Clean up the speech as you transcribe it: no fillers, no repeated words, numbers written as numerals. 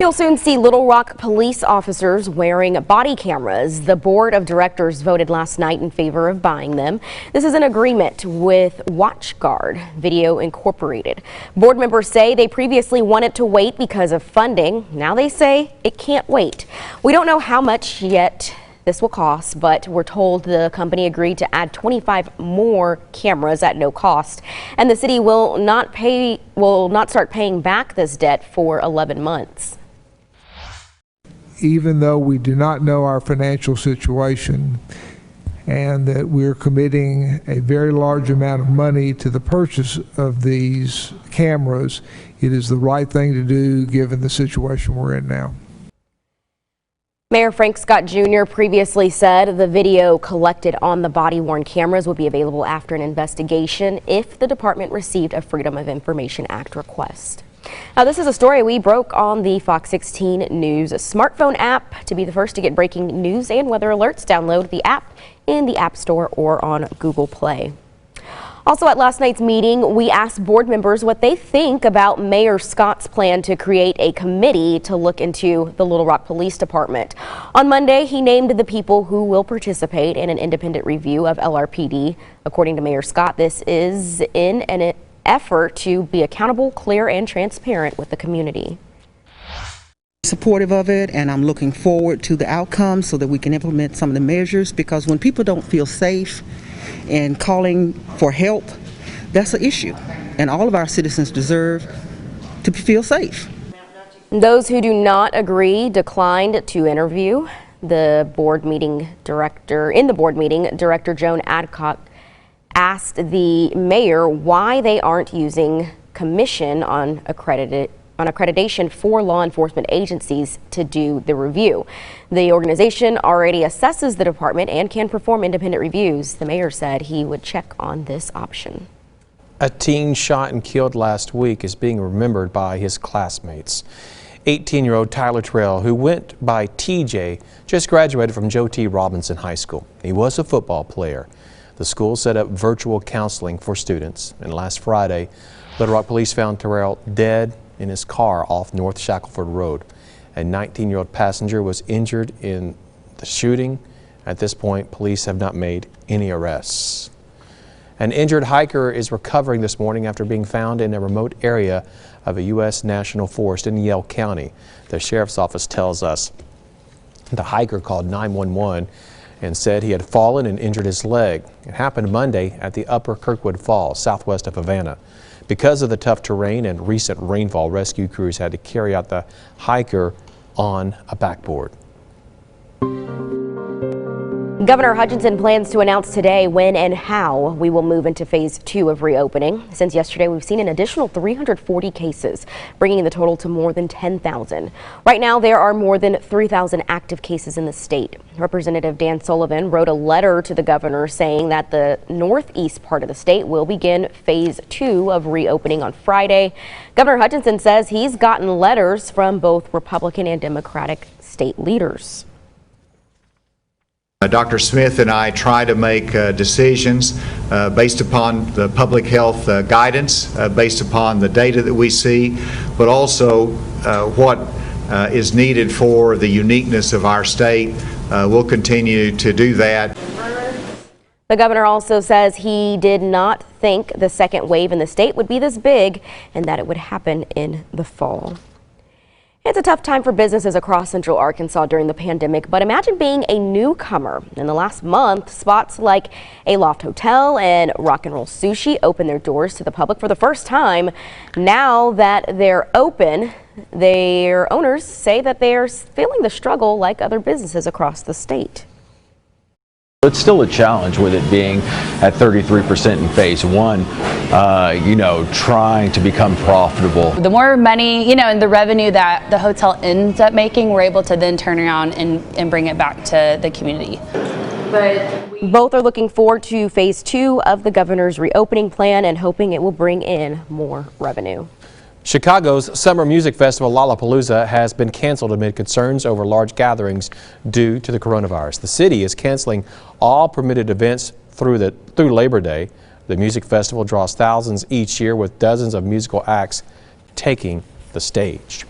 You'll soon see Little Rock police officers wearing body cameras. The board of directors voted last night in favor of buying them. This is an agreement with WatchGuard Video Incorporated. Board members say they previously wanted to wait because of funding. Now they say it can't wait. We don't know how much yet this will cost, but we're told the company agreed to add 25 more cameras at no cost, and the city will not start paying back this debt for 11 months. Even though we do not know our financial situation and that we're committing a very large amount of money to the purchase of these cameras, it is the right thing to do given the situation we're in now. Mayor Frank Scott Jr. previously said the video collected on the body-worn cameras would be available after an investigation if the department received a Freedom of Information Act request. Now, this is a story we broke on the Fox 16 News smartphone app. To be the first to get breaking news and weather alerts, download the app in the App Store or on Google Play. Also, at last night's meeting, we asked board members what they think about Mayor Scott's plan to create a committee to look into the Little Rock Police Department. On Monday, he named the people who will participate in an independent review of LRPD. According to Mayor Scott, this is in an effort to be accountable, clear, and transparent with the community. Supportive of it, and I'm looking forward to the outcome so that we can implement some of the measures, because when people don't feel safe and calling for help, that's an issue, and all of our citizens deserve to feel safe. Those who do not agree declined to interview. The board meeting director Joan Adcock asked the mayor why they aren't using commission on accreditation for law enforcement agencies to do the review. The organization already assesses the department and can perform independent reviews. The mayor said he would check on this option. A teen shot and killed last week is being remembered by his classmates. 18-year-old Tyler Terrell, who went by TJ, just graduated from Joe T. Robinson High School. He was a football player. The school set up virtual counseling for students, and last Friday, Little Rock police found Terrell dead in his car off North Shackelford Road. A 19-year-old passenger was injured in the shooting. At this point, police have not made any arrests. An injured hiker is recovering this morning after being found in a remote area of a U.S. National Forest in Yell County. The sheriff's office tells us the hiker called 911 and said he had fallen and injured his leg. It happened Monday at the Upper Kirkwood Falls, southwest of Havana. Because of the tough terrain and recent rainfall, rescue crews had to carry out the hiker on a backboard. Governor Hutchinson plans to announce today when and how we will move into phase 2 of reopening. Since yesterday, we've seen an additional 340 cases, bringing the total to more than 10,000. Right now, there are more than 3,000 active cases in the state. Representative Dan Sullivan wrote a letter to the governor saying that the northeast part of the state will begin phase 2 of reopening on Friday. Governor Hutchinson says he's gotten letters from both Republican and Democratic state leaders. Dr. Smith and I try to make decisions based upon the public health guidance, based upon the data that we see, but also what is needed for the uniqueness of our state. We'll continue to do that. The governor also says he did not think the second wave in the state would be this big and that it would happen in the fall. It's a tough time for businesses across Central Arkansas during the pandemic, but imagine being a newcomer. In the last month, spots like a Loft Hotel and Rock and Roll Sushi opened their doors to the public for the first time. Now that they're open, their owners say that they're feeling the struggle like other businesses across the state. It's still a challenge with it being at 33% in phase 1, trying to become profitable. The more money, and the revenue that the hotel ends up making, we're able to then turn around and bring it back to the community. But both are looking forward to phase 2 of the governor's reopening plan and hoping it will bring in more revenue. Chicago's summer music festival Lollapalooza has been canceled amid concerns over large gatherings due to the coronavirus. The city is canceling all permitted events through Labor Day. The music festival draws thousands each year, with dozens of musical acts taking the stage.